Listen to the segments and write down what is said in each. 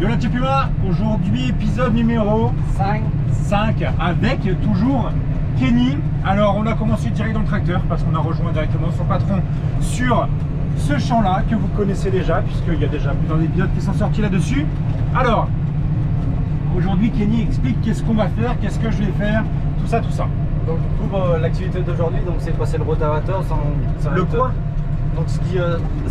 Yo la Puma, aujourd'hui épisode numéro 5 avec toujours Kenny. Alors on a commencé direct dans le tracteur parce qu'on a rejoint directement son patron sur ce champ là que vous connaissez déjà puisqu'il y a déjà plusieurs épisodes qui sont sortis là-dessus. Alors aujourd'hui Kenny explique qu'est-ce qu'on va faire, qu'est-ce que je vais faire, tout ça. Donc du coup l'activité d'aujourd'hui c'est passer le rotavator. Le quoi? Donc ce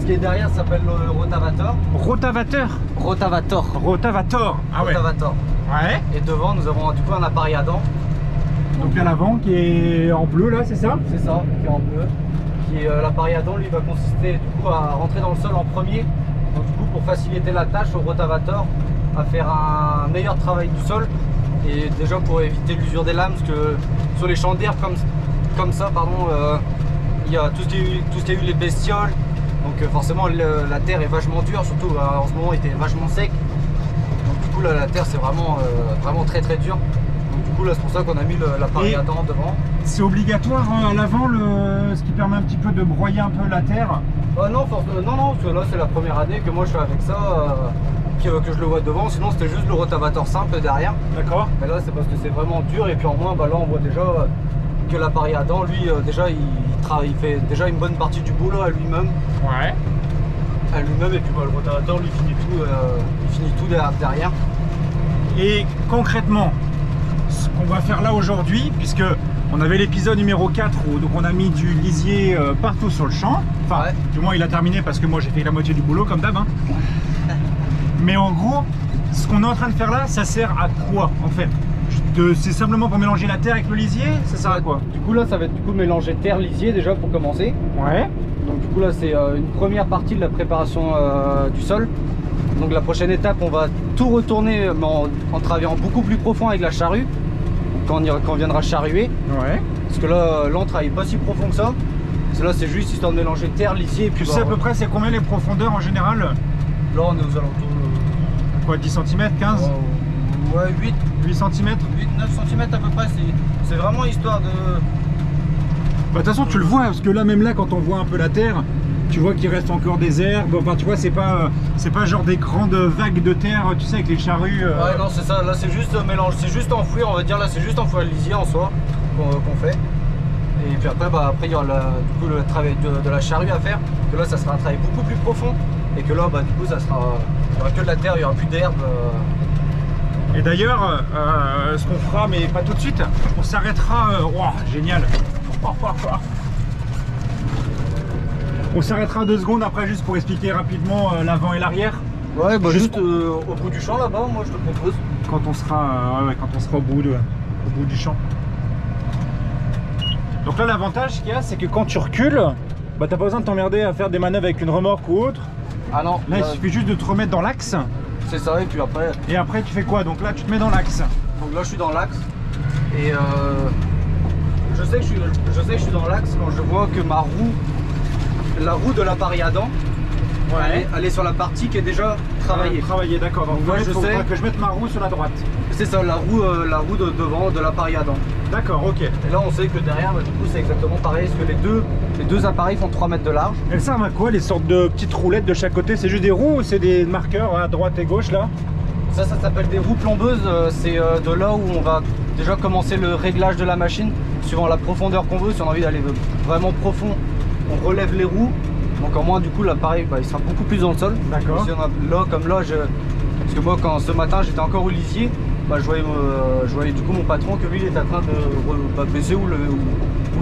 qui est derrière s'appelle le rotavator. Rotavateur. Rotavator. Ah ouais. Rotavator. Ouais. Et devant nous avons du coup un appareil à dents. Donc à l'avant qui est en bleu là, c'est ça? C'est ça, qui est en bleu. L'appareil à dents lui va consister du coup à rentrer dans le sol en premier. Donc du coup pour faciliter la tâche au rotavator à faire un meilleur travail du sol. Et déjà pour éviter l'usure des lames, parce que sur les champs d'herbe comme ça, il y a tout ce qui a eu les bestioles, donc forcément la terre est vachement dure, surtout en ce moment il était vachement sec. Donc du coup là la terre c'est vraiment très dur. Donc du coup là c'est pour ça qu'on a mis l'appareil à dents devant. C'est obligatoire à l'avant, ce qui permet un petit peu de broyer un peu la terre? Non, parce que là c'est la première année que moi je fais avec ça, que je le vois devant, sinon c'était juste le rotavator simple derrière. D'accord. Mais là c'est parce que c'est vraiment dur et puis en moins là on voit déjà que l'appareil à dents lui déjà il fait déjà une bonne partie du boulot à lui-même. Ouais. À lui-même et puis le rotavator lui finit tout derrière. Et concrètement, ce qu'on va faire là aujourd'hui, puisque on avait l'épisode numéro 4 où donc on a mis du lisier partout sur le champ. Enfin, ouais. Du moins il a terminé parce que moi j'ai fait la moitié du boulot comme d'hab. Hein. Mais en gros, ce qu'on est en train de faire là, ça sert à quoi en fait? C'est simplement pour mélanger la terre avec le lisier? Ça sert à quoi? Du coup là ça va être du coup mélanger terre-lisier déjà pour commencer. Ouais. Donc du coup là c'est une première partie de la préparation du sol. Donc la prochaine étape on va tout retourner mais en travaillant beaucoup plus profond avec la charrue quand on viendra charruer. Ouais. Parce que là on travaille pas si profond que ça. Parce que là c'est juste histoire de mélanger terre, lisier et puis... Tu sais à peu près c'est combien les profondeurs en général? Là on est aux alentours de... Quoi, 10 cm, 15? Ouais, 8 cm? 8-9 cm à peu près, c'est vraiment histoire de... Bah de toute façon tu le vois, parce que là même là quand on voit un peu la terre, tu vois qu'il reste encore des herbes, enfin tu vois c'est pas genre des grandes vagues de terre, tu sais avec les charrues. Ouais non c'est ça, là c'est juste mélange, c'est juste enfouir, on va dire là c'est juste enfouir le lisier en soi qu'on fait. Et puis après il y aura du coup le travail de la charrue à faire, que là ça sera un travail beaucoup plus profond. Et que là du coup ça sera, il n'y aura que de la terre, il n'y aura plus d'herbe. Et d'ailleurs, ce qu'on fera, mais pas tout de suite, on s'arrêtera, génial. On s'arrêtera 2 secondes après juste pour expliquer rapidement l'avant et l'arrière. Ouais, bah juste au bout du champ là-bas, moi je te propose. Quand on sera, quand on sera au bout du champ. Donc là l'avantage qu'il y a, c'est que quand tu recules, bah t'as pas besoin de t'emmerder à faire des manœuvres avec une remorque ou autre. Ah non. Là il suffit juste de te remettre dans l'axe. C'est ça, et puis après... Et après tu fais quoi? Donc là tu te mets dans l'axe. Donc là je suis dans l'axe. Et je sais que je suis dans l'axe quand je vois que la roue de l'appareil à dents, ouais. elle est sur la partie qui est déjà travaillée. Travaillée, d'accord. Donc moi je sais que je mette ma roue sur la droite. C'est ça, la roue de devant de l'appareil à dents. D'accord, ok. Et là on sait que derrière, du coup c'est exactement pareil, parce que les deux appareils font 3 mètres de large. Elles servent à quoi les sortes de petites roulettes de chaque côté? C'est juste des roues ou c'est des marqueurs à droite et gauche là? Ça s'appelle des roues plombeuses, c'est de là où on va déjà commencer le réglage de la machine, suivant la profondeur qu'on veut. Si on a envie d'aller vraiment profond, on relève les roues. Donc en moins du coup l'appareil il sera beaucoup plus dans le sol. D'accord. Si on a là comme là, parce que moi quand ce matin j'étais encore au lisier, je voyais du coup mon patron que lui il était en train de baisser ou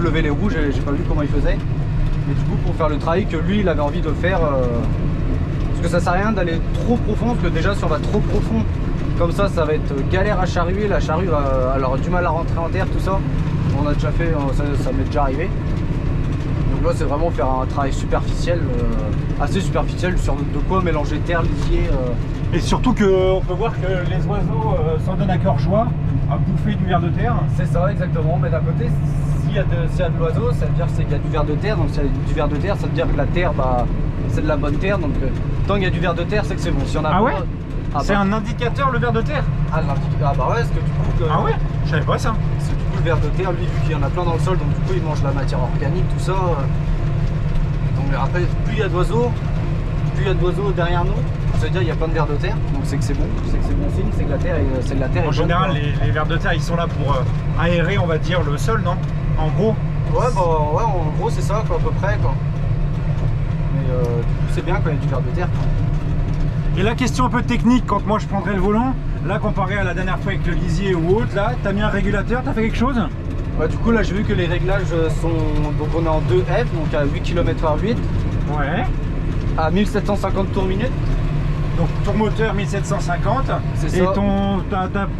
lever les roues, j'ai pas vu comment il faisait. Mais du coup pour faire le travail que lui il avait envie de faire, parce que ça sert à rien d'aller trop profond, parce que déjà si on va trop profond comme ça va être galère à charruer, la charrue va avoir du mal à rentrer en terre, tout ça. On a déjà fait, ça m'est déjà arrivé. Donc là c'est vraiment faire un travail superficiel, assez superficiel, sur de quoi mélanger terre, lisier. Et surtout qu'on peut voir que les oiseaux s'en donnent à cœur joie à bouffer du ver de terre. C'est ça exactement, mais d'un côté s'il y a de l'oiseau, ça veut dire qu'il y a du ver de terre, donc s'il y a du ver de terre, ça veut dire que la terre c'est de la bonne terre, donc tant qu'il y a du ver de terre c'est que c'est bon. Si on a ah ouais, c'est un indicateur le ver de terre? Ah bah ouais, parce que du coup... Ah ouais, je savais pas ça. Parce que du coup le ver de terre, lui, vu qu'il y en a plein dans le sol, donc du coup il mange la matière organique, tout ça. Donc après, plus il y a d'oiseaux derrière nous, ça veut dire qu'il y a plein de vers de terre, donc c'est que c'est bon, c'est que c'est bon signe, c'est que la terre est En général, les vers de terre, ils sont là pour aérer, on va dire, le sol, non? En gros. Ouais, bah ouais, en gros c'est ça, quoi, à peu près, quoi. Mais du coup, c'est bien quand il y a du vers de terre, quoi. Et la question un peu technique, quand moi je prendrais le volant, là comparé à la dernière fois avec le lisier ou autre, là, t'as mis un régulateur, t'as fait quelque chose? Ouais, du coup là j'ai vu que les réglages sont, donc on est en 2F, donc à 8 km/h 8. Ouais. À 1750 tours minute. Donc tour moteur 1750. C'est ça. Et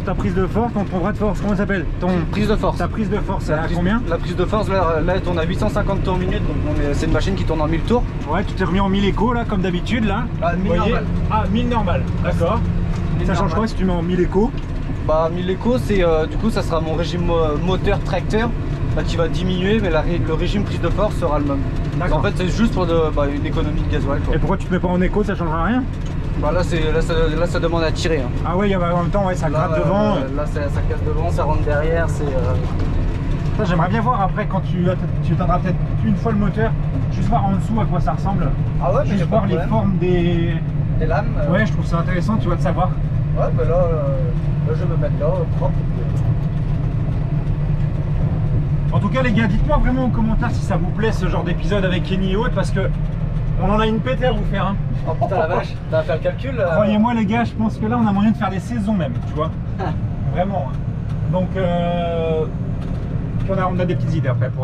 ta prise de force, ton bras de force, comment ça s'appelle? Prise de force. Ta prise de force, elle est à combien? La prise de force là elle tourne à 850 tours minute, donc c'est une machine qui tourne en 1000 tours. Ouais, tu t'es remis en 1000 écho là, comme d'habitude là. Ah, 1000 normal. Ah, 1000 normal, d'accord. Ça change quoi si tu mets en 1000 écho? Bah 1000 écho, c'est du coup ça sera mon régime moteur tracteur qui va diminuer, mais le régime prise de force sera le même. En fait c'est juste pour une économie de gasoil, quoi. Et pourquoi tu te mets pas en écho, ça changera rien? Bah là ça demande à tirer, hein. Ah ouais, en même temps ouais, ça gratte devant. Là ça casse devant, ça rentre derrière, c'est... Ça j'aimerais bien voir après quand tu éteindras peut-être une fois le moteur, juste voir en dessous à quoi ça ressemble. Ah ouais, juste voir les formes des lames. Ouais, je trouve ça intéressant, tu vois, de savoir. Ouais, bah là je vais me mettre là, propre. En tout cas les gars, dites-moi vraiment en commentaire si ça vous plaît ce genre d'épisode avec Kenny et autres, parce que on en a une pétée à vous faire, hein. Oh putain la vache, t'as fait le calcul Croyez-moi les gars, je pense que là on a moyen de faire des saisons même, tu vois. Vraiment, hein. Donc puis on a des petites idées après, on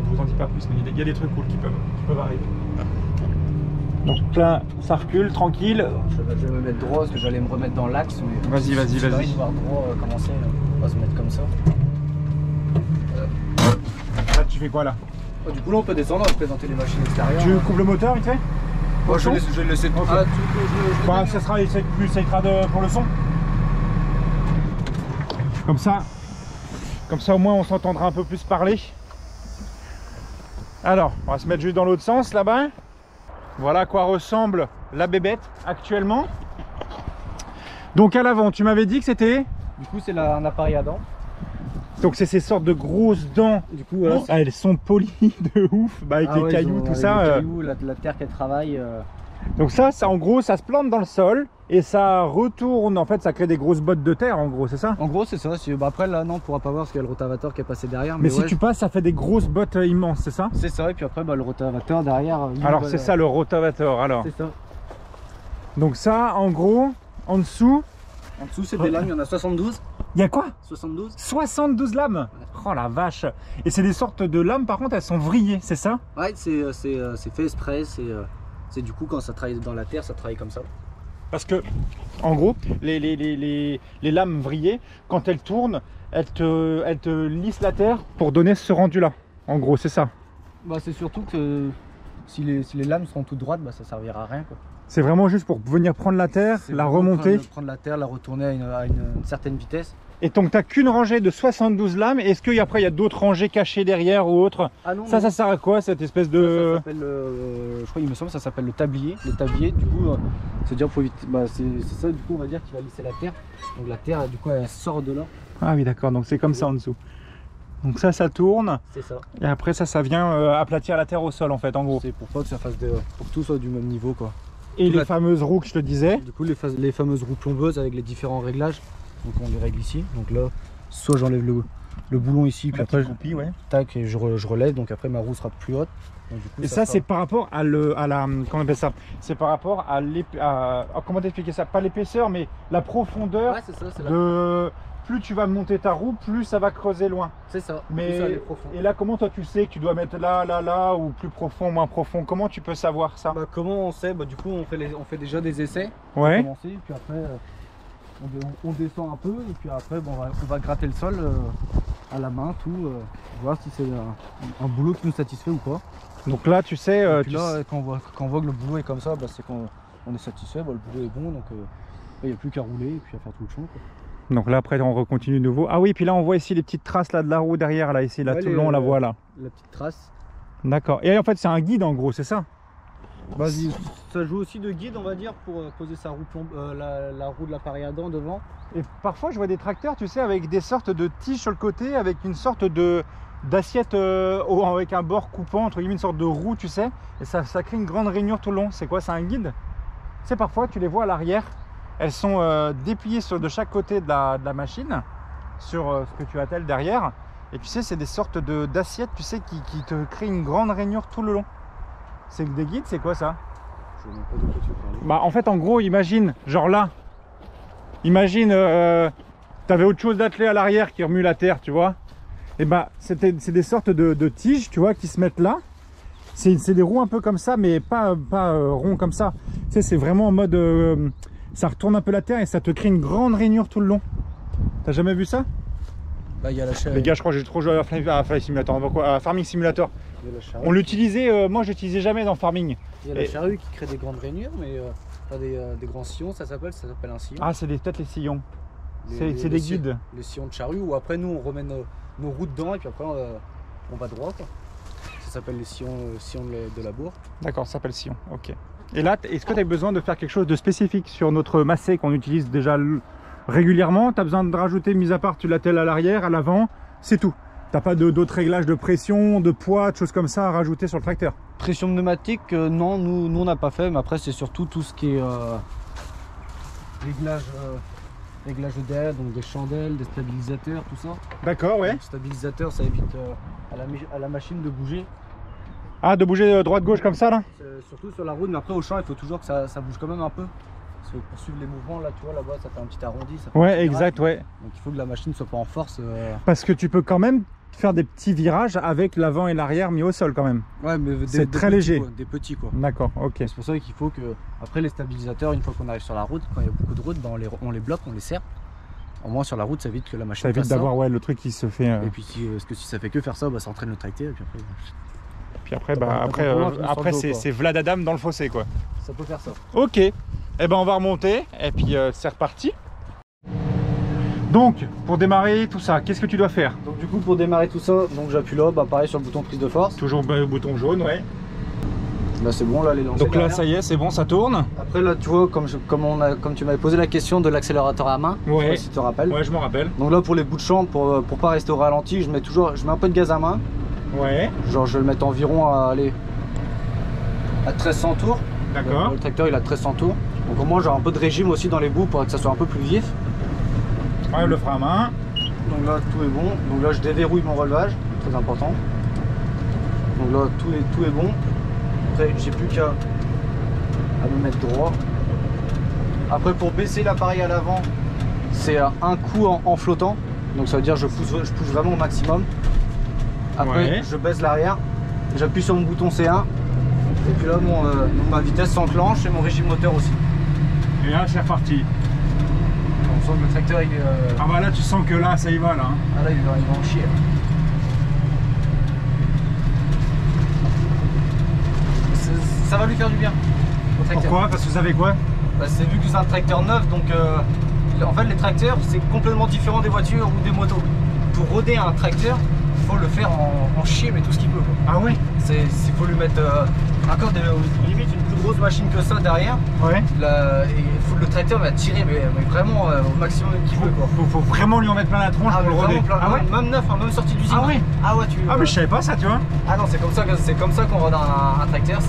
vous en dit pas plus, mais il y a des trucs cool qui peuvent arriver. Donc là, ça recule, tranquille. Je vais me mettre droit parce que j'allais me remettre dans l'axe. Vas-y. Voir droit commencer, on va se mettre comme ça. Là, tu fais quoi là? Du coup là on peut descendre, on va présenter les machines extérieures. Tu coupes le moteur vite fait? Moi je vais le laisser. Okay. Bah, ça sera plus pour le son. Comme ça au moins on s'entendra un peu plus parler. Alors, on va se mettre juste dans l'autre sens là-bas. Voilà à quoi ressemble la bébête actuellement. Donc à l'avant, tu m'avais dit que c'était... Du coup c'est un appareil à dents. Donc c'est ces sortes de grosses dents. Du coup voilà, elles sont polies de ouf, avec les cailloux, tout ça. Les cailloux, la terre qu'elle travaille. Donc ça en gros ça se plante dans le sol et ça retourne, en fait ça crée des grosses bottes de terre en gros, c'est ça? En gros c'est ça, après là non on pourra pas voir parce qu'il y a le rotavateur qui est passé derrière. Mais si tu passes ça fait des grosses bottes immenses, c'est ça? C'est ça, et puis après le rotavateur derrière. Alors c'est ça le rotavateur alors? C'est ça. Donc ça en gros, en dessous... En dessous c'est des lames, il y en a 72. Il y a quoi? 72. 72 lames? Ouais. Oh la vache! Et c'est des sortes de lames par contre, elles sont vrillées, c'est ça? Ouais, c'est fait exprès, c'est du coup quand ça travaille dans la terre, ça travaille comme ça. Parce que, en gros, les lames vrillées, quand elles tournent, elles te lissent la terre pour donner ce rendu-là. En gros, c'est ça. Bah, c'est surtout que si les lames sont toutes droites, bah, ça servira à rien, quoi. C'est vraiment juste pour venir prendre la terre, la remonter. Prendre la terre, la retourner à une certaine vitesse. Et donc tu n'as qu'une rangée de 72 lames. Est-ce qu'après il y a d'autres rangées cachées derrière ou autre? Ah non, ça sert à quoi cette espèce de... Ça s'appelle, je crois il me semble ça s'appelle le tablier. Le tablier du coup, c'est-à-dire pour éviter, c'est ça du coup on va dire qu'il va lisser la terre. Donc la terre du coup elle sort de là. Ah oui d'accord, donc c'est comme ça en dessous. Donc ça tourne. C'est ça. Et après ça vient aplatir la terre au sol en fait en gros. C'est pour pas que ça fasse pour que tout soit du même niveau quoi. Et les fameuses roues que je te disais. Du coup les fameuses roues plombeuses avec les différents réglages. Donc on les règle ici. Donc là, soit j'enlève le boulon ici, puis après goupille, ouais. Tac, et je relève. Donc après ma roue sera plus haute. Donc, du coup, et ça c'est par rapport à la comment on appelle ça? C'est par rapport à comment t'expliquer ça? Pas l'épaisseur, mais la profondeur. Ouais, c'est ça. Plus tu vas monter ta roue, plus ça va creuser loin. C'est ça. Mais et là, comment toi tu sais que tu dois mettre là, ou plus profond, moins profond? Comment tu peux savoir ça? Comment on sait? Du coup, on fait déjà des essais. Ouais. Pour commencer, puis après, on descend un peu, et puis après, on va gratter le sol à la main, tout, voir si c'est un boulot qui nous satisfait ou pas. Donc là, tu sais. Quand on voit que le boulot est comme ça, c'est qu'on est satisfait, le boulot est bon, donc il n'y a plus qu'à rouler et puis à faire tout le champ, quoi. Donc là après on recontinue de nouveau. Ah oui, puis là on voit ici les petites traces là de la roue derrière là, ici là, tout le long on la voit là. La petite trace. D'accord. Et en fait c'est un guide en gros, c'est ça? Vas-y. Ça joue aussi de guide on va dire pour poser sa roue la roue de l'appareil à dents devant. Et parfois je vois des tracteurs tu sais avec des sortes de tiges sur le côté, avec une sorte d'assiette avec un bord coupant, entre guillemets une sorte de roue tu sais. Et ça crée une grande rainure tout le long. C'est quoi, c'est un guide? sais, parfois tu les vois à l'arrière, elles sont dépliées de chaque côté de la machine, sur ce que tu attelles derrière. Et tu sais, c'est des sortes d'assiettes, tu sais, qui te créent une grande rainure tout le long. C'est des guides, c'est quoi ça? Je ne sais pas de quoi tu parles. Bah en fait, en gros, imagine, genre là, imagine, t'avais autre chose d'attelé à l'arrière qui remue la terre, tu vois. Et bah c'est des sortes de tiges, tu vois, qui se mettent là. C'est des roues un peu comme ça, mais pas rond comme ça. Tu sais, c'est vraiment en mode, ça retourne un peu la terre et ça te crée une grande rainure tout le long. T'as jamais vu ça? Là, il y a la charrue. Les gars, je crois que j'ai trop joué à Flight Simulator, à Farming Simulator. On l'utilisait, moi j'utilisais jamais dans Farming. Il y a la charrue qui crée des grandes rainures, mais pas des grands sillons, ça s'appelle un sillon. Ah, c'est peut-être les sillons. C'est des guides. Les sillons de charrue, où après nous on remet nos roues dedans et puis après on va droit, quoi. Ça s'appelle les sillons de labour. D'accord, ça s'appelle sillon, ok. Et là, est-ce que tu as besoin de faire quelque chose de spécifique sur notre massé qu'on utilise déjà régulièrement? Tu as besoin de rajouter, mis à part tu l'attelles à l'arrière, à l'avant, c'est tout? T'as pas d'autres réglages de pression, de poids, de choses comme ça à rajouter sur le tracteur? Pression pneumatique, non, nous on n'a pas fait, mais après c'est surtout tout ce qui est réglage de derrière, donc des chandelles, des stabilisateurs, tout ça. D'accord, ouais. Donc, stabilisateur, ça évite à la machine de bouger. Ah, de bouger droite-gauche comme ça là? Surtout sur la route, mais après au champ il faut toujours que ça bouge quand même un peu. Parce que pour suivre les mouvements, là tu vois là-bas ça fait un petit arrondi. Ça fait ouais, exact, ouais. Donc il faut que la machine soit pas en force. Parce que tu peux quand même faire des petits virages avec l'avant et l'arrière mis au sol quand même. Ouais, mais c'est très léger. Quoi, des petits quoi. D'accord, ok. C'est pour ça qu'il faut que, après les stabilisateurs, une fois qu'on arrive sur la route, quand il y a beaucoup de route, ben on les bloque, on les serre. Au moins sur la route ça évite que la machine. Ça évite d'avoir ouais, le truc qui se fait. Et puis parce que si ça fait que faire ça, bah, ça entraîne le tracteur et puis après. Après c'est Vlad Adam dans le fossé quoi. Ça peut faire ça. Ok. Et ben on va remonter et puis c'est reparti. Donc pour démarrer tout ça, qu'est-ce que tu dois faire? Donc du coup pour démarrer tout ça, donc j'appuie là, bah pareil sur le bouton prise de force. Toujours le bouton jaune, ouais. Là c'est bon, là les lancers. Donc là ça y est, c'est bon, ça tourne. Après là tu vois comme tu m'avais posé la question de l'accélérateur à main, ouais. Je sais pas si tu te rappelles. Ouais, je m'en rappelle. Donc là pour les bouts de champ, pour pas rester au ralenti, je mets un peu de gaz à main. Ouais. Genre je vais le mettre environ à 1300 tours. D'accord. Le tracteur il a 1300 tours. Donc au moins j'ai un peu de régime aussi dans les bouts pour que ça soit un peu plus vif. Ouais, on le fera à main. Donc là tout est bon. Donc là je déverrouille mon relevage, très important. Donc là tout est bon. Après j'ai plus qu'à me mettre droit. Après pour baisser l'appareil à l'avant, c'est un coup en flottant. Donc ça veut dire je pousse vraiment au maximum. Après ouais. Je baisse l'arrière, j'appuie sur mon bouton C1 et puis là ma vitesse s'enclenche et mon régime moteur aussi. Et là c'est reparti. On sent que le tracteur il est... Ah bah là tu sens que là ça y va là. Hein. Ah là il va en chier. Ça va lui faire du bien. Pourquoi? Parce que vous avez quoi? Bah, c'est vu que c'est un tracteur neuf, donc en fait les tracteurs c'est complètement différent des voitures ou des motos. Pour roder un tracteur, il faut le faire en chier mais tout ce qu'il peut. Quoi. Ah ouais? Il faut lui mettre encore limite une plus grosse machine que ça derrière. Ouais. Le tracteur va tirer mais vraiment au maximum qu'il peut. Faut vraiment lui en mettre plein la tronche pour le roder. Ah ouais? Même neuf, hein, même sorti d'usine. Ah ouais? Ah ouais ah mais je savais pas ça tu vois. Ah non c'est comme ça qu'on rode un tracteur,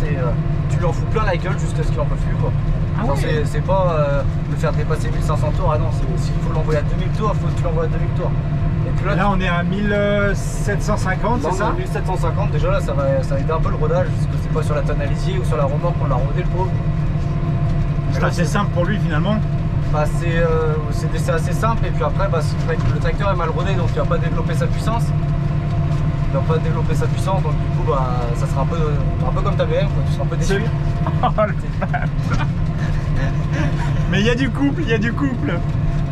tu lui en fous plein la gueule jusqu'à ce qu'il en peut plus quoi. Ah ouais. C'est pas le faire dépasser 1500 tours, ah non, s'il faut l'envoyer à 2000 tours, il faut que tu l'envoies à 2000 tours. Et puis là on est à 1750, c'est ça? 1750, déjà là ça va aider un peu le rodage, parce que c'est pas sur la tonalisier ou sur la remorque qu'on l'a rodé le pauvre. C'est assez simple pour lui finalement. Bah c'est assez simple et puis après bah, le tracteur est mal rodé donc il va pas développer sa puissance. Il va pas développer sa puissance donc du coup bah ça sera un peu comme ta BM quoi, tu seras un peu déçu. Mais il y a du couple, il y a du couple.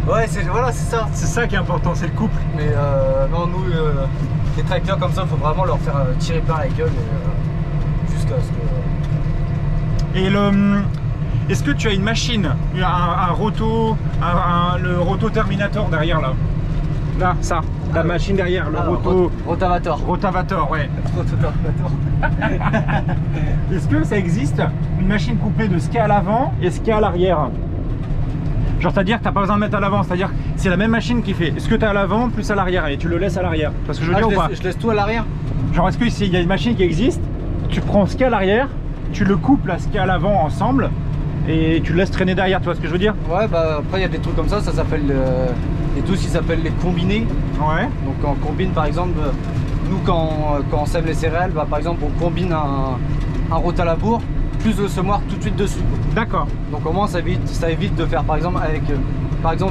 Ouais voilà c'est ça. C'est ça qui est important, c'est le couple. Mais non nous les tracteurs comme ça faut vraiment leur faire tirer plein la gueule jusqu'à ce que... Et est-ce que tu as une machine, un roto, le roto Terminator derrière là? Là, ça, la machine derrière, le rotavator. Rotavator, ouais. Est-ce que ça existe une machine couplée de ski à l'avant et ski à l'arrière? Genre, c'est-à-dire que tu n'as pas besoin de mettre à l'avant, c'est-à-dire que c'est la même machine qui fait ce que tu as à l'avant plus à l'arrière et tu le laisses à l'arrière. Parce que je veux dire ou pas? Je laisse tout à l'arrière. Genre, est-ce qu'il y a une machine qui existe, tu prends ski à l'arrière, tu le couples à ski à l'avant ensemble et tu le laisses traîner derrière, tu vois ce que je veux dire? Ouais, bah après il y a des trucs comme ça s'appelle et tout ce qui s'appelle les combinés. Ouais. Donc on combine par exemple, nous quand on sème les céréales, bah, par exemple on combine un rotalabour plus le semoir tout de suite dessus. D'accord. Donc au moins ça évite de faire par exemple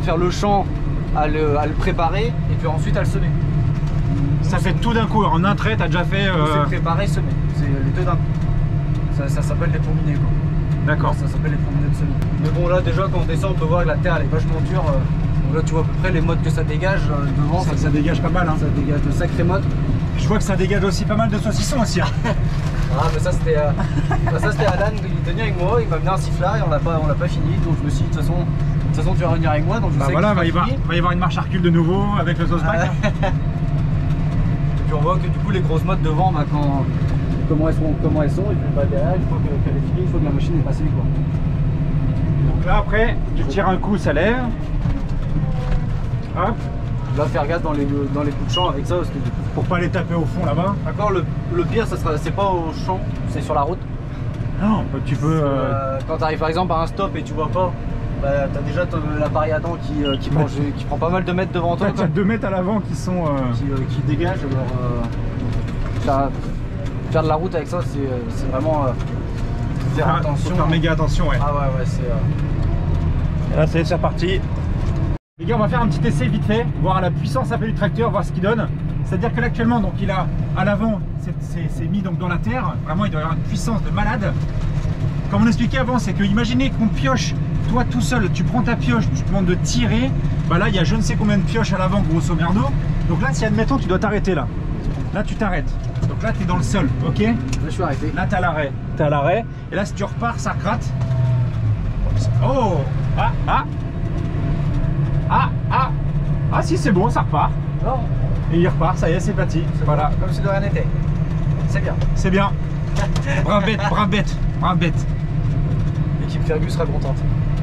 faire le champ à le préparer et puis ensuite à le semer. Ça fait tout d'un coup, en un trait, t'as déjà fait... C'est préparé, semé, c'est les deux d'un coup. Ça s'appelle les combinés quoi. D'accord. Ça s'appelle les combinés de semis. Mais bon là déjà quand on descend on peut voir que la terre elle est vachement dure. Donc là tu vois à peu près les mottes que ça dégage devant. Ça dégage pas mal. Hein. Ça dégage de sacrées mottes. Je vois que ça dégage aussi pas mal de saucissons aussi. Hein. Ah mais ça c'était Alan, il est venu avec moi, il m'a amené un sifflard et on l'a pas fini. Donc je me suis dit de toute façon tu vas revenir avec moi. Donc je sais voilà, va y avoir une marche à recul de nouveau avec le sauce pack. Et puis on voit que du coup les grosses mottes devant bah, comment elles sont et puis bah, derrière il faut qu'elle est finie, il faut que la machine est passée quoi. Donc là après tu tires un coup, ça lève. Hop. Là faire gaffe dans les coups de champ avec ça parce que pour pas les taper au fond là-bas. D'accord, le pire c'est pas au champ, c'est sur la route. Non, tu peux. Quand tu arrives par exemple à un stop et tu vois pas, bah, t'as déjà l'appareil à dents qui prend pas mal de mètres devant toi. Tu as 2 mètres à l'avant qui sont. Qui dégagent. Alors, faire de la route avec ça, c'est vraiment. Faire attention. Faut faire méga attention, ouais. Ah ouais, c'est. Là, c'est reparti. Les gars, on va faire un petit essai vite fait, voir la puissance un peu du tracteur, voir ce qu'il donne. C'est-à-dire que là, actuellement, donc il a à l'avant, c'est mis donc dans la terre. Vraiment, il doit avoir une puissance de malade. Comme on expliquait avant, c'est que imaginez qu'on pioche, toi tout seul, tu prends ta pioche, tu te demandes de tirer. Bah là, il y a je ne sais combien de pioches à l'avant, grosso merdo. Donc là, si admettons, tu dois t'arrêter là. Là, tu t'arrêtes. Donc là, tu es dans le sol, ok? Là, je suis arrêté. Là, tu as l'arrêt. Tu as l'arrêt. Et là, si tu repars, ça gratte. Oh! Ah si, c'est bon, ça repart. Non. Et il repart, ça y est, c'est parti. Voilà. Comme si de rien n'était. C'est bien. C'est bien. Brave bête. L'équipe Fergus sera contente.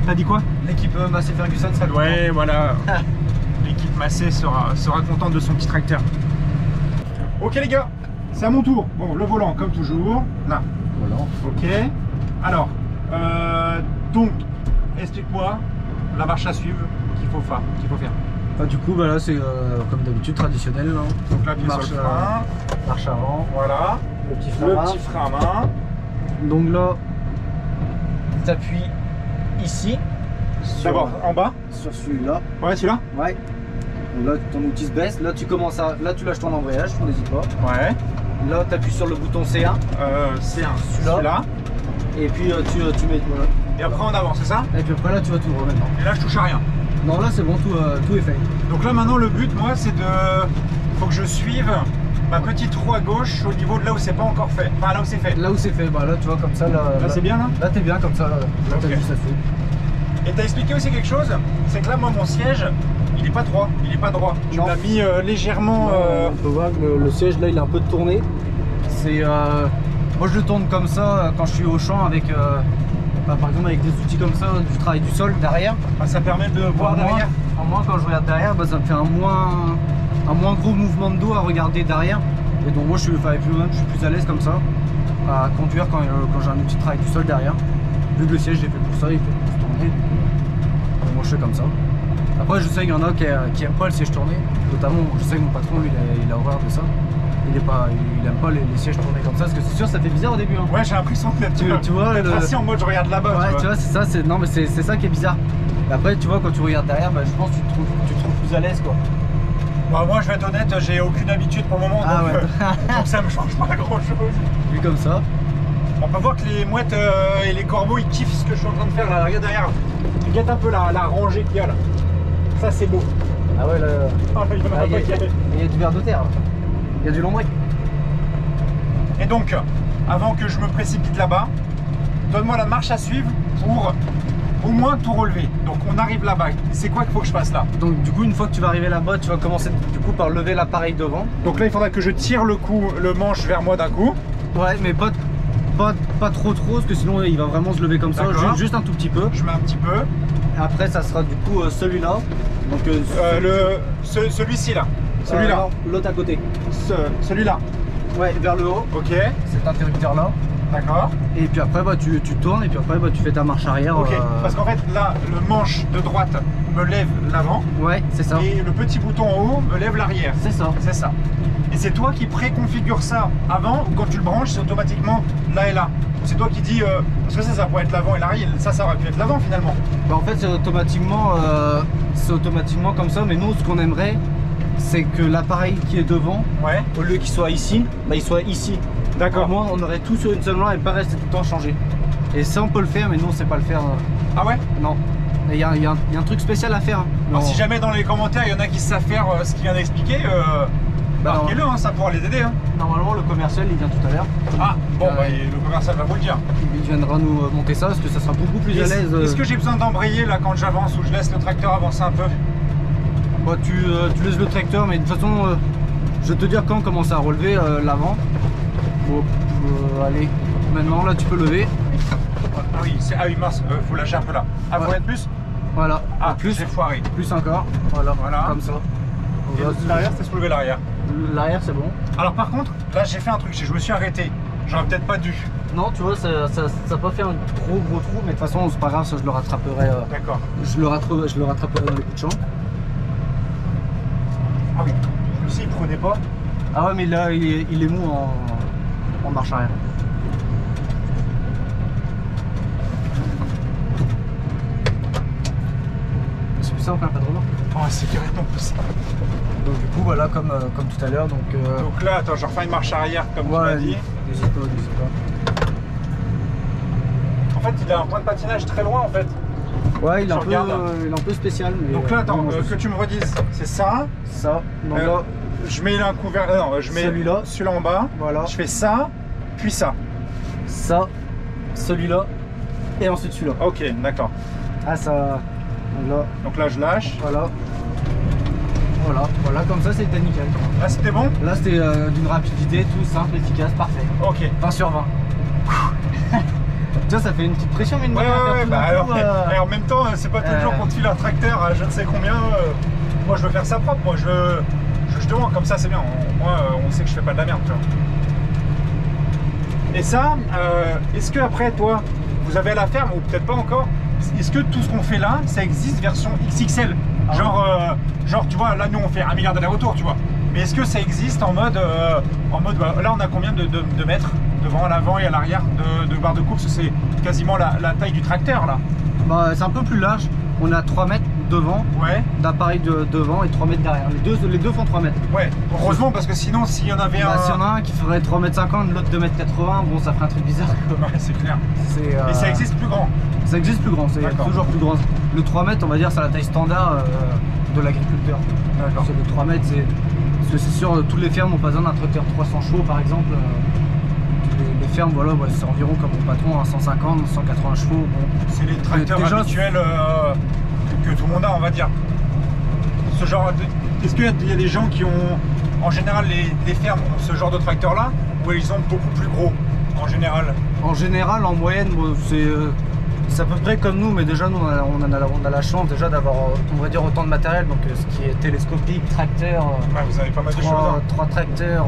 T'as dit quoi? L'équipe Massey Ferguson sera contente. Ouais, voilà. L'équipe Massey sera contente de son petit tracteur. Ok les gars, c'est à mon tour. Bon, le volant comme toujours. Là. Volant. Ok. Alors, donc, explique-moi la marche à suivre qu'il faut faire. Ah, du coup, bah là c'est comme d'habitude traditionnel. Là. Donc là, marche avant. Voilà. Le petit frein à main. Donc là, tu appuies ici. D'abord en bas. Sur celui-là. Ouais, celui-là. Ouais. Donc là, ton outil se baisse. Là, tu commences à. Là, tu lâches ton embrayage, n'hésite pas. Ouais. Là, tu appuies sur le bouton C1. C1. Celui-là. Et puis tu mets. Voilà. Et après on avance, c'est ça? Et puis après là, tu vas tout remettre. Et là, je touche à rien. Non, là, c'est bon, tout est fait. Donc là, maintenant, le but, moi, c'est de. Faut que je suive ma petite roue à gauche au niveau de là où c'est pas encore fait. Enfin, là où c'est fait. Là où c'est fait, bah là, tu vois, comme ça. Là c'est bien, là? Là, t'es bien, comme ça. Là, okay. T'as vu, ça fait. Et t'as expliqué aussi quelque chose, c'est que là, moi, mon siège, il est pas droit. Il est pas droit. Tu l'as mis légèrement. On peut voir que le siège, là, il est un peu tourné. C'est. Moi, je le tourne comme ça quand je suis au champ avec. Par exemple avec des outils comme ça, du travail du sol derrière. Ah, ça permet de voir derrière. En moins quand je regarde derrière, bah, ça me fait un moins gros mouvement de dos à regarder derrière. Et donc moi je suis plus à l'aise comme ça à conduire quand j'ai un outil de travail du sol derrière. Vu que le siège est fait pour ça, il est fait pour se tourner. Donc moi je fais comme ça. Après je sais qu'il y en a qui aiment pas le siège tourné. Notamment je sais que mon patron lui il a horreur de ça. Il aime pas les sièges tournés comme ça parce que c'est sûr ça fait bizarre au début. Hein. Ouais, j'ai l'impression que tu vois assis en mode je regarde là-bas. Ouais, tu vois, c'est ça, non mais c'est ça qui est bizarre. Et après tu vois quand tu regardes derrière, bah, je pense que tu te trouves plus à l'aise quoi. Bah, moi je vais être honnête, j'ai aucune habitude pour le moment, donc ça me change pas grand chose. Vu comme ça. On peut voir que les mouettes et les corbeaux ils kiffent ce que je suis en train de faire là. Regarde derrière. Tu guettes un peu la rangée qu'il y a là. Ça c'est beau. Ah ouais là. Il y a du ver de terre. Il y a du lombric. Et donc, avant que je me précipite là-bas, donne-moi la marche à suivre pour au moins tout relever. Donc on arrive là-bas. C'est quoi qu'il faut que je fasse là? Donc du coup, une fois que tu vas arriver là-bas, tu vas commencer du coup par lever l'appareil devant. Donc là, il faudra que je tire le manche vers moi d'un coup. Ouais, mais pas trop parce que sinon il va vraiment se lever comme ça, juste un tout petit peu. Je mets un petit peu. Après, ça sera du coup celui-là. Donc celui-ci là. Celui-là. L'autre à côté. Celui-là. Ouais, vers le haut. Ok. Cet interrupteur là. D'accord. Et puis après, bah, tu tournes et puis après, bah, tu fais ta marche arrière. Ok, parce qu'en fait, là, le manche de droite me lève l'avant. Ouais, c'est ça. Et le petit bouton en haut me lève l'arrière. C'est ça. C'est ça. Et c'est toi qui préconfigure ça avant, ou quand tu le branches, c'est automatiquement là et là. C'est toi qui dis, parce que ça pourrait être l'avant et l'arrière, ça aurait pu être l'avant finalement. Bah, en fait, c'est automatiquement comme ça, mais nous, ce qu'on aimerait, c'est que l'appareil qui est devant, Ouais. au lieu qu'il soit ici, bah, il soit ici. D'accord. Au moins, on aurait tout sur une seule main et pas rester tout le temps changé. Et ça, on peut le faire, mais nous, on sait pas le faire. Ah ouais. Non. Il y a un truc spécial à faire. Hein. Alors, si jamais dans les commentaires, il y en a qui savent faire ce qu'il vient d'expliquer, marquez-le, hein, ça pourra les aider. Hein. Normalement, le commercial, il vient tout à l'heure. Ah, bon, bah, le commercial va vous le dire. Il viendra nous monter ça, parce que ça sera beaucoup plus à l'aise. Est-ce que j'ai besoin d'embrayer là quand j'avance, ou je laisse le tracteur avancer un peu? Bah, tu laisses le tracteur, mais de toute façon, je vais te dire quand on commence à relever l'avant. Bon, allez, maintenant là tu peux lever. Ah oui, mince, faut lâcher un peu là. Ah, faut être plus? Voilà. Ah, plus, j'ai foiré. Plus encore. Voilà, comme ça. L'arrière, c'est soulever l'arrière. L'arrière, c'est bon. Alors par contre, là j'ai fait un truc, je me suis arrêté. J'aurais peut-être pas dû. Non, tu vois, ça n'a pas fait un trop gros trou, mais de toute façon, c'est pas grave, ça je le rattraperai. D'accord. Je le rattraperai dans les coups de champ. Ah oui, celui-ci il prenait pas. Ah ouais, mais là il est mou en marche arrière. C'est plus simple, hein, pas de remorque. Oh, c'est carrément possible. Donc du coup, voilà, comme tout à l'heure. Donc là, attends, je refais une marche arrière comme tu m'as dit. N'hésite pas. En fait, il a un point de patinage très loin en fait. Ouais, il est un peu spécial. Mais donc là, attends, que tu me redises, c'est ça. Ça. Donc là, je mets un couvert. Non, je mets celui-là en bas. Voilà. Je fais ça, puis ça. Ça, celui-là, et ensuite celui-là. Ok, d'accord. Ah, ça. Donc là, je lâche. Voilà, comme ça c'était nickel. Là, c'était bon? Là, c'était d'une rapidité, tout simple, efficace, parfait. Ok. 20 sur 20. Tu vois, ça fait une petite pression, mais une ouais, bah alors, et en même temps, c'est pas toujours qu'on te file un tracteur à je ne sais combien. Moi, je veux faire ça propre. Moi, je demande comme ça, c'est bien. Moi, on sait que je fais pas de la merde, tu vois. Et ça, est-ce que après, toi, vous avez à la ferme ou peut-être pas encore? Est-ce que tout ce qu'on fait là, ça existe version XXL? Genre, tu vois, là, nous, on fait 1 milliard d'allers-retours, tu vois. Mais est-ce que ça existe en mode bah, là, on a combien de mètres devant, à l'avant et à l'arrière de barre de course? C'est quasiment la taille du tracteur, là. Bah, c'est un peu plus large. On a 3 mètres devant, d'appareil devant et 3 mètres derrière. Les deux font 3 mètres. Ouais, heureusement, parce que sinon, s'il y en avait s'il y en a un qui ferait 3,50 m, l'autre 2,80 m, bon, ça ferait un truc bizarre. Ouais, c'est clair. Et ça existe plus grand? Ça existe plus grand, c'est toujours plus grand. Le 3 mètres, on va dire, c'est la taille standard de l'agriculteur. D'accord. Le 3 mètres, parce que c'est sûr, toutes les fermes n'ont pas besoin d'un tracteur 300 chevaux, par exemple. Les fermes, voilà, c'est environ comme mon patron, 150, 180 chevaux. Bon. C'est les tracteurs habituels que tout le monde a, on va dire. Ce genre est-ce qu'il y a des gens qui ont, en général, les fermes ont ce genre de tracteur là, ou ils ont beaucoup plus gros en général? En général, en moyenne, c'est à peu près comme nous, mais déjà nous on a la chance déjà d'avoir, on va dire, autant de matériel, donc ce qui est télescopique, tracteur. Vous avez pas mal de choses. 3 tracteurs.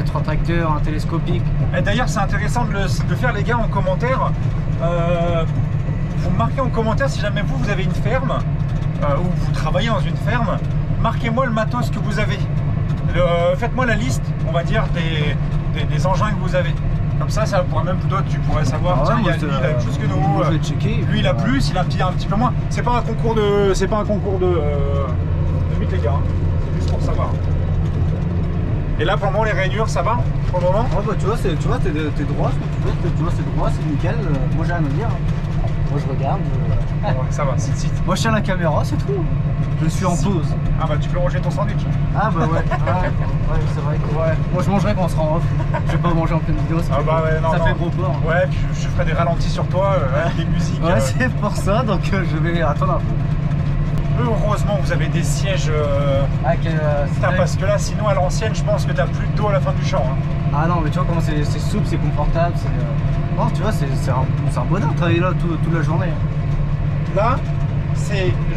3 tracteurs, un télescopique. Et d'ailleurs, c'est intéressant de faire, les gars, en commentaire. Vous marquez en commentaire si jamais vous avez une ferme ou vous travaillez dans une ferme. Marquez-moi le matos que vous avez. Faites-moi la liste, on va dire, des engins que vous avez. Comme ça pourrait même toi, tu pourrais savoir. Tiens, lui, il a une chose que nous. Je vais checker. Lui, il a plus, il a un petit peu moins. C'est pas un concours de, vite, les gars. Hein. C'est juste pour savoir. Et là, pour le moment, les rainures, ça va pour le moment? Ouais, bah tu vois, t'es droit, ce que tu vois, c'est droit, c'est nickel. Moi, j'ai rien à dire. Moi, je regarde. Ouais, ça va, c'est. Moi, je tiens la caméra, c'est tout. Je suis en pause. Ah bah, tu peux manger ton sandwich. Ah bah ouais, ouais, c'est vrai. Moi, je mangerai quand on sera en off. Je vais pas manger en pleine vidéo, ça fait gros porc. Ouais, puis je ferai des ralentis sur toi, avec des musiques. Ouais, c'est pour ça, donc je vais attendre un peu. Heureusement, vous avez des sièges. Parce que là, sinon, à l'ancienne, je pense que t'as plus de dos à la fin du champ. Hein. Ah non, mais tu vois comment c'est souple, c'est confortable. Non, tu vois, c'est un bonheur de travailler là toute la journée. Là,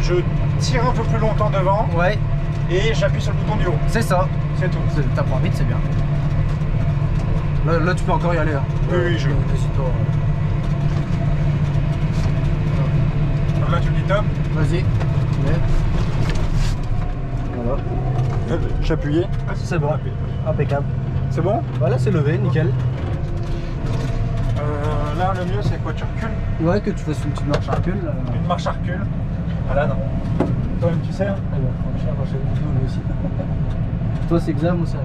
je tire un peu plus longtemps devant. Ouais. Et j'appuie sur le bouton du haut. C'est ça. C'est tout. T'apprends vite, c'est bien. Là, tu peux encore y aller. Hein. Oui, je... Donc là, tu me dis top. Vas-y. Voilà. J'ai appuyé. C'est bon. Impeccable. C'est bon? Voilà, c'est levé, nickel. Là, le mieux, c'est quoi? Tu recules? Ouais, que tu fasses une petite marche à recul. Une marche à recul. Ah là, non. Toi-même, tu sais, hein? Aussi. Toi, c'est examen ou ça?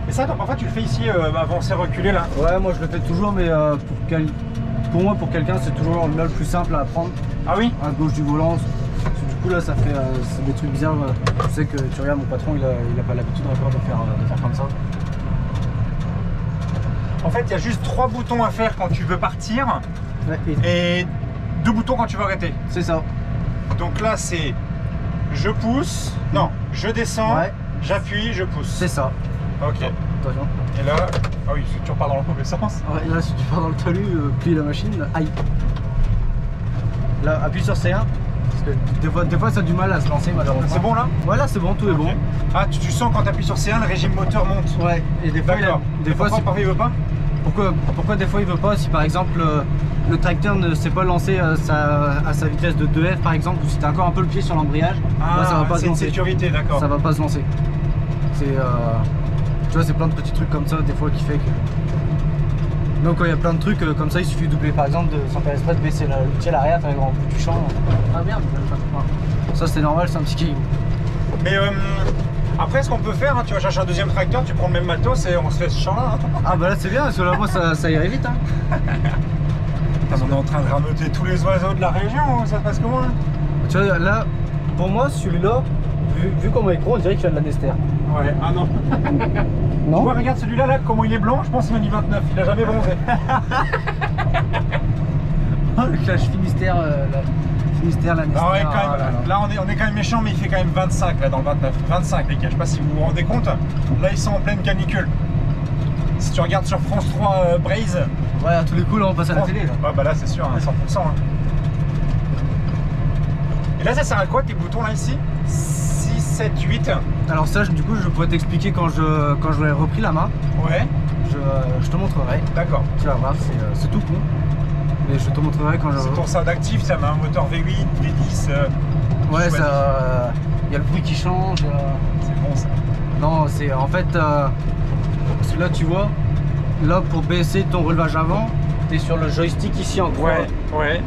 Et ça, donc, parfois, tu le fais ici, avancer, reculer, là? Ouais, moi, je le fais toujours, mais pour moi, pour quelqu'un, c'est toujours le plus simple à apprendre. Ah oui? À gauche du volant. Du coup, là, ça fait c'est des trucs bizarres. Tu sais que tu regardes, mon patron, il a pas l'habitude encore de faire comme ça. En fait, il y a juste 3 boutons à faire quand tu veux partir, ouais, et 2 boutons quand tu veux arrêter. C'est ça. Donc là, c'est je pousse, non, je descends, ouais, j'appuie, je pousse. C'est ça. Ok. Attention. Et là, ah oui, si tu repars dans le mauvais sens. Ouais, là, si tu pars dans le talus, plie la machine, aïe. Là, appuie sur C1. Parce que des fois, ça a du mal à se lancer, malheureusement. C'est bon là? Voilà, c'est bon, tout est bon. Ah, tu sens quand tu appuies sur C1, le régime moteur monte. Ouais, et des fois, parfois il veut pas? Pourquoi des fois il veut pas? Si par exemple le tracteur ne s'est pas lancé à sa vitesse de 2F par exemple, ou si tu as encore un peu le pied sur l'embrayage, là, ça va pas se lancer. C'est une sécurité, d'accord. Ça va pas se lancer. C'est tu vois, c'est plein de petits trucs comme ça des fois qui fait que. Donc quand il y a plein de trucs comme ça, il suffit de doubler par exemple, sans faire exprès de baisser le pied à l'arrière, faire un grand bout du champ. Ah merde, ça c'est normal, c'est un petit kill. Mais après, ce qu'on peut faire, hein, tu vas chercher un deuxième tracteur, tu prends le même matos et on se fait ce champ-là. Ah bah là c'est bien, parce que là moi ça irait vite. Hein. On est en train de rameuter tous les oiseaux de la région, ça se passe comment là? Tu vois, là, pour moi, celui-là, vu comment il est gros, on dirait qu'il y a de la Nester. Ouais, ah non. Non. Tu vois, regarde celui-là, là, comment il est blanc, je pense qu'il m'a dit 29, il a jamais bronzé. Oh, le clash Finistère, la Nester. Ah ouais, quand même, là on est quand même méchant, mais il fait quand même 25 là dans le 29. 25 les gars, je sais pas si vous vous rendez compte. Là ils sont en pleine canicule. Si tu regardes sur France 3 Braze. Ouais, à tous les coups là on passe à la télé là. Ouais, bah là c'est sûr, hein, 100%. Hein. Et là ça sert à quoi tes boutons là ici? 6, 7, 8. Alors ça du coup je pourrais t'expliquer quand j'aurai repris la main. Ouais. Je te montrerai. D'accord. Tu vas voir, c'est tout con. Mais je te montrerai quand je... C'est ton sound actif, ça met un moteur V8, V10. Ouais, ça... Il y a le bruit qui change. C'est bon ça. Non, c'est en fait... parce que là tu vois, là pour baisser ton relevage avant, tu es sur le joystick ici en croix. Ouais, ouais.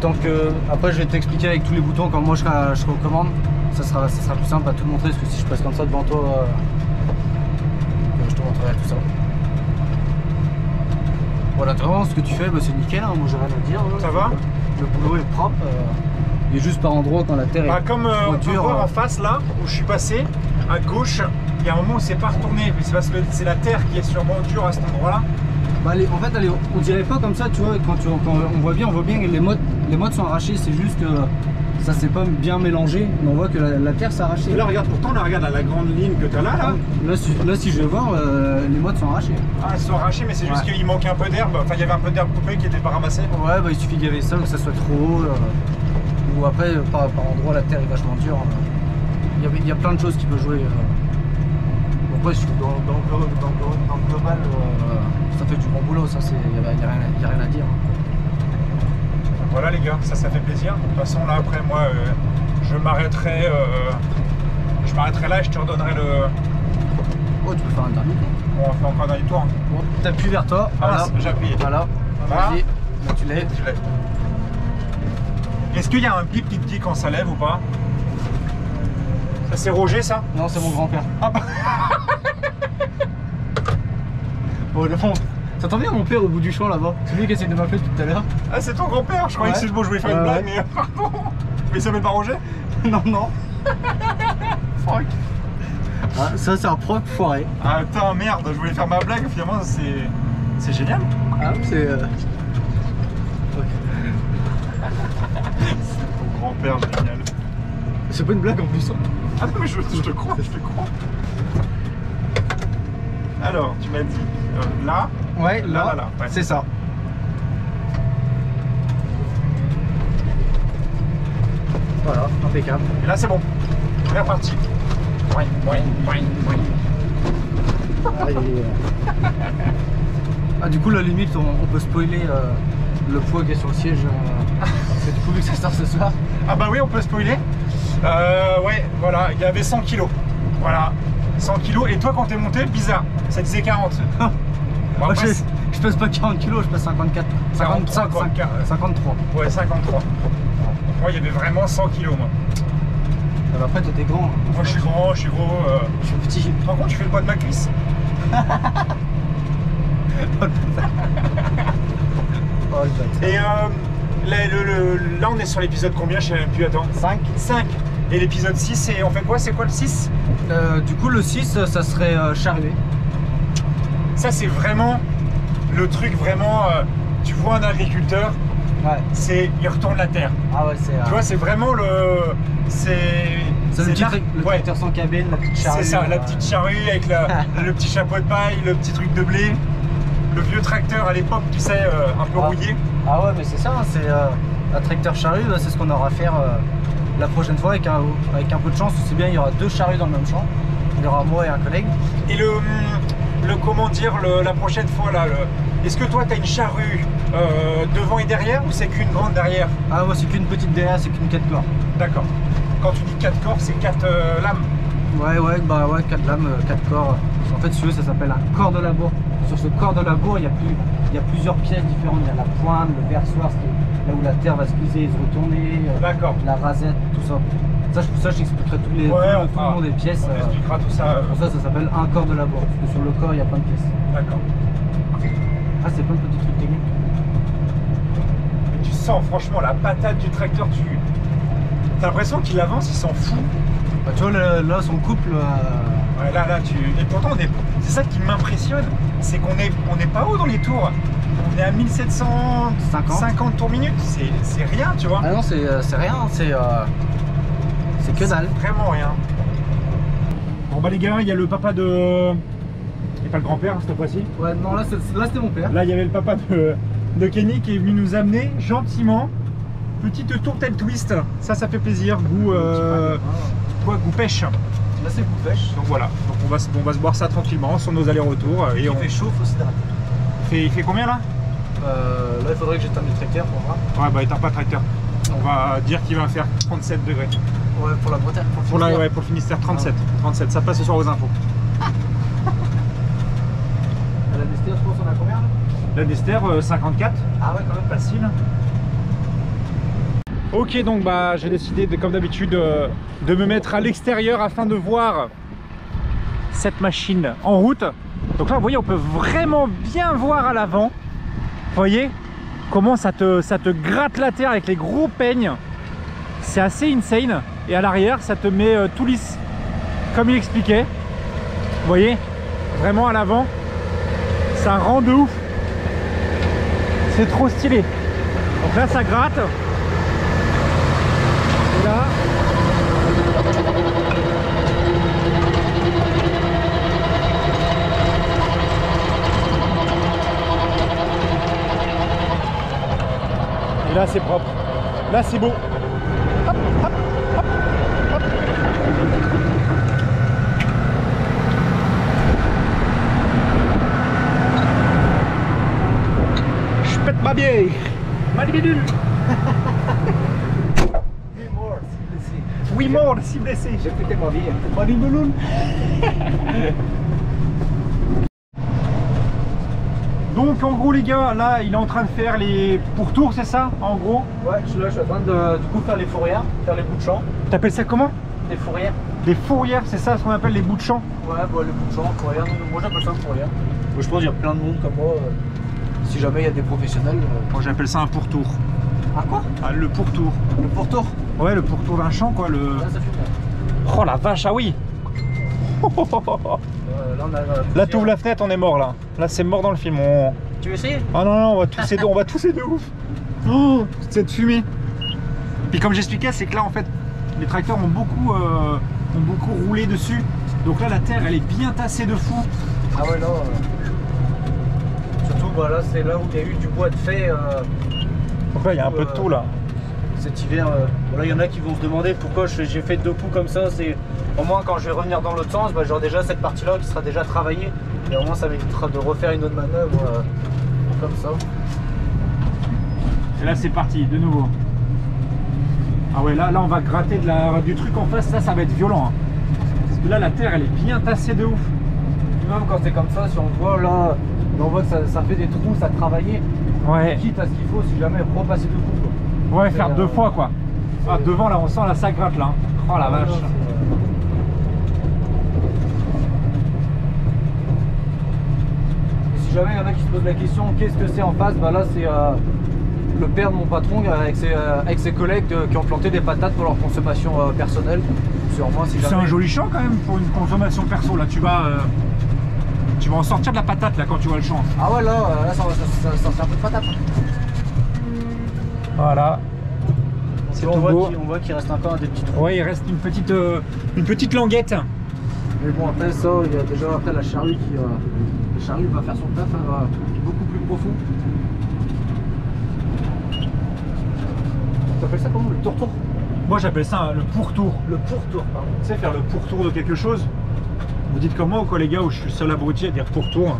Donc après je vais t'expliquer avec tous les boutons quand moi je serai aux commandes. Ça sera plus simple à tout montrer, parce que si je passe comme ça devant toi, je te montrerai tout ça. Voilà, vraiment ce que tu fais, bah, c'est nickel, hein, moi j'ai rien à dire. Ça va? Le boulot est propre, il est juste par endroit quand la terre est comme on peut voir en face là, où je suis passé, à gauche, il y a un moment où c'est pas retourné, mais c'est parce que c'est la terre qui est sûrement dure à cet endroit là. Bah, en fait, on dirait pas comme ça, tu vois, quand on voit bien que les modes sont arrachés, c'est juste que ça s'est pas bien mélangé, mais on voit que la terre s'est arrachée. Là regarde, pourtant là, regarde la grande ligne que tu as là. Là si je vais voir, les modes sont arrachés. Ah, ils sont arrachés, mais c'est juste qu'il manque un peu d'herbe, enfin il y avait un peu d'herbe coupée qui n'était pas ramassée. Ouais, bah il suffit de gaver ça, que ça soit trop haut, ou après par endroit la terre est vachement dure. Il y a plein de choses qui peuvent jouer. Après dans le global, ça fait du bon boulot, ça il n'y a rien à dire. Voilà les gars, ça fait plaisir. De toute façon là après moi je m'arrêterai là et je te redonnerai le... Oh, tu peux faire un dernier tour. On va faire encore un dernier tour. Bon, t'appuies vers toi. Voilà. J'appuie. Voilà. Vas-y. Là, tu l'es. Est-ce qu'il y a un bip qui te dit quand ça lève ou pas? Ça c'est Roger ça? Non, c'est mon grand-père. Ah bah. Bon, le fond. T'entends bien mon père au bout du champ là-bas? C'est lui qui essaie de m'appeler tout à l'heure. Ah, c'est ton grand-père? Je croyais que c'est bon, je voulais faire une blague, mais pardon. Mais il s'appelle pas Roger? Non, non. Fuck. Ah, ça, c'est un propre foiré. Ah, putain, merde, je voulais faire ma blague, finalement, c'est génial. Ah, c'est. C'est ton grand-père, génial. C'est pas une blague en plus. Ah non, mais je te crois, je te crois. Alors, tu m'as dit là. Ouais, là. Ouais, c'est ça. Voilà, impeccable. Et là, c'est bon. On est reparti. Ah, du coup, la limite, on peut spoiler le poids qui est sur le siège. C'est du coup, vu que ça sort ce soir. Ah bah oui, on peut spoiler. Ouais, voilà, il y avait 100 kilos. Voilà, 100 kilos. Et toi, quand t'es monté, bizarre, ça disait 40. Bon, Moi, après, je pèse pas 40 kilos, je pèse 54. 43, quoi. 53. Ouais, 53. Moi, il y avait vraiment 100 kilos, moi. Ah bah après, toi, t'es grand. Moi, je suis grand, je suis gros. Je suis petit. Par contre, tu fais le poids de ma cuisse. Oh, le bâtard. Et là, on est sur l'épisode combien? Je sais même plus, attends. 5. Et l'épisode 6, c'est on fait quoi? C'est quoi le 6? Du coup, le 6, ça serait charrué. Ça, c'est vraiment le truc, vraiment. Tu vois un agriculteur, Ouais. il retourne la terre. Ah ouais, c'est. Tu vois, c'est vraiment le. C'est le tracteur sans cabine, la petite charrue. C'est ça, la petite charrue avec le petit chapeau de paille, le petit truc de blé. Le vieux tracteur à l'époque, tu sais, un peu rouillé. Ah ouais, mais c'est ça, c'est un tracteur charrue, c'est ce qu'on aura à faire la prochaine fois avec un peu de chance. C'est bien, il y aura 2 charrues dans le même champ. Il y aura moi et un collègue. Et comment dire, la prochaine fois là, est-ce que toi tu as une charrue devant et derrière ou c'est qu'une grande derrière? Ah moi c'est qu'une petite derrière, c'est qu'une 4 corps. D'accord. Quand tu dis 4 corps, c'est 4 lames. Ouais, bah ouais, 4 lames, 4 corps. En fait, si tu veux, ça s'appelle un corps de labour. Sur ce corps de labour, il y a plusieurs pièces différentes. Il y a la pointe, le versoir, là où la terre va se glisser et se retourner. D'accord. La rasette, tout ça. Ça, je t'expliquerai tout le nom des pièces. On expliquera tout ça. Pour ça s'appelle un corps de labour. Parce que sur le corps, il y a plein de pièces. D'accord. Ah, c'est plein de petits trucs techniques. Mais tu sens franchement la patate du tracteur. T'as l'impression qu'il avance, il s'en fout. Bah, tu vois, là, son couple. Ouais, là, et pourtant, c'est ça qui m'impressionne, c'est qu'on n'est pas haut dans les tours. On est à 1750 tours minute, c'est rien, tu vois. Ah non, c'est rien, c'est que dalle. Vraiment rien. Bon bah les gars, il y a le papa de... Et pas le grand-père cette fois-ci. Ouais, non, là c'était mon père. Là, il y avait le papa de Kenny qui est venu nous amener gentiment. Petite tourtelle twist, ça fait plaisir, goût pêche. Là c'est goût pêche. Donc voilà, donc on va se boire ça tranquillement sur nos allers-retours. Il fait chaud, faut s'hydrater. Il fait combien là? Là il faudrait que j'éteins le tracteur pour voir. Ouais bah éteins pas le tracteur. On va dire qu'il va faire 37 degrés. Ouais, pour la Bretagne. Pour le Finistère 37. 37, ça passe ce soir aux infos. La Nester, je pense on a combien là? La Nester 54. Ah ouais, quand même facile. Ok, donc bah j'ai décidé comme d'habitude de me mettre à l'extérieur afin de voir cette machine en route. Donc là vous voyez, on peut vraiment bien voir à l'avant. Vous voyez comment ça te gratte la terre avec les gros peignes. C'est assez insane. Et à l'arrière ça te met tout lisse comme il expliquait. Vous voyez, vraiment à l'avant ça rend de ouf. C'est trop stylé. Donc là ça gratte. Et là, et là c'est propre. Là c'est beau. Hop, hop, hop, hop. Je pète ma bière. Ma libidule. Oui, mort, si blessé. J'ai pété ma vie. Pas du ballon. Donc en gros les gars, là il est en train de faire les pourtours, c'est ça en gros? Ouais, je suis en train de du coup faire les fourrières, faire les bouts de champ. T'appelles ça comment? Les fourrières. Les fourrières, c'est ça ce qu'on appelle les bouts de champ? Ouais, bah, les bouts de champ, fourrières. Moi j'appelle ça fourrière. Je pense qu'il y a plein de monde comme moi. Si jamais il y a des professionnels. Moi j'appelle ça un pourtour. Ah quoi? Ah, le pourtour. Le pourtour? Ouais, le pourtour d'un champ quoi. Là ça fait bien. Oh la vache, ah oui. Là t'ouvres la fenêtre, on est mort là. Là c'est mort dans le film. Tu veux essayer? Ah non, on va tousser de ouf. Oh, cette fumée. Puis comme j'expliquais, c'est que là en fait les tracteurs ont beaucoup roulé dessus. Donc là la terre elle est bien tassée de fou. Ah ouais, non. Surtout bah, là c'est là où il y a eu du bois de fée. Donc là il y a un peu de tout là. Cet hiver, voilà, il y en a qui vont se demander pourquoi j'ai fait 2 coups comme ça. C'est au moins quand je vais revenir dans l'autre sens, bah, j'aurai déjà cette partie là qui sera déjà travaillée Et au moins ça m'évitera de refaire une autre manœuvre comme ça. Et là c'est parti, de nouveau. Ah ouais, là on va gratter du truc en face, ça va être violent. Hein. Parce que là la terre elle est bien tassée de ouf. Même quand c'est comme ça, si on voit là, on voit que ça fait des trous, ça travailler. Ouais. Quitte à ce qu'il faut, si jamais repasser tout coup. Quoi. Ouais, faire 2 fois quoi. Ah, devant là on sent là ça gratte là. Oh la vache. Et si jamais il y en a qui se posent la question, qu'est-ce que c'est en face, bah là c'est le père de mon patron avec ses collègues qui ont planté des patates pour leur consommation personnelle. C'est un joli champ quand même pour une consommation perso. Là tu vas en sortir de la patate là quand tu vois le champ. Ah ouais, là ça sortir un peu de patate. Voilà. On voit qu'il reste encore des petits trous. Ouais, il reste une petite languette. Mais bon, après ça, il y a déjà après la charrue va faire son taf, beaucoup plus profond. Tu appelles ça comment? Le tour-tour? Moi j'appelle ça le pourtour. Le pourtour, pardon. Tu sais, faire le pourtour de quelque chose. Vous dites comme moi ou quoi les gars, où je suis seul abruti à dire pourtour.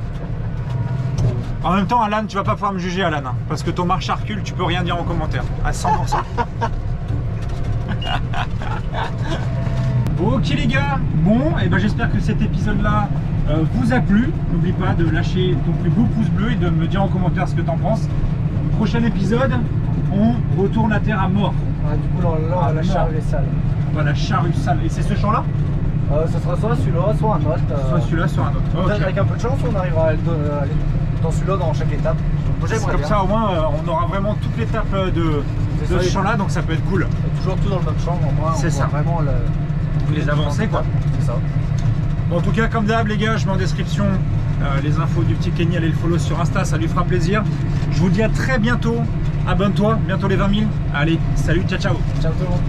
En même temps, Alan, tu vas pas pouvoir me juger, Alan, hein, parce que ton marche à recul, tu peux rien dire en commentaire, à 100%. Ok les gars, bon, et ben j'espère que cet épisode-là vous a plu. N'oublie pas de lâcher ton plus beau pouce bleu et de me dire en commentaire ce que t'en penses. Prochain épisode, on retourne la terre à mort. Ah, du coup, là la charrue est sale. Voilà, la charrue sale. Et c'est ce champ-là? Ce sera soit celui-là, soit un autre. Soit celui-là, soit un autre. Okay. Avec un peu de chance, on arrivera à aller dans celui-là dans chaque étape. Comme ça, au moins, on aura vraiment toute l'étape de ce champ-là, donc ça peut être cool. Et toujours tout dans le même champ, au moins. C'est ça. Vraiment les avancées, quoi. C'est ça. Bon, en tout cas, comme d'hab, les gars, je mets en description les infos du petit Kenny. Allez le follow sur Insta, ça lui fera plaisir. Je vous dis à très bientôt. Abonne-toi, bientôt les 20 000. Allez, salut, ciao, ciao. Ciao tout le monde.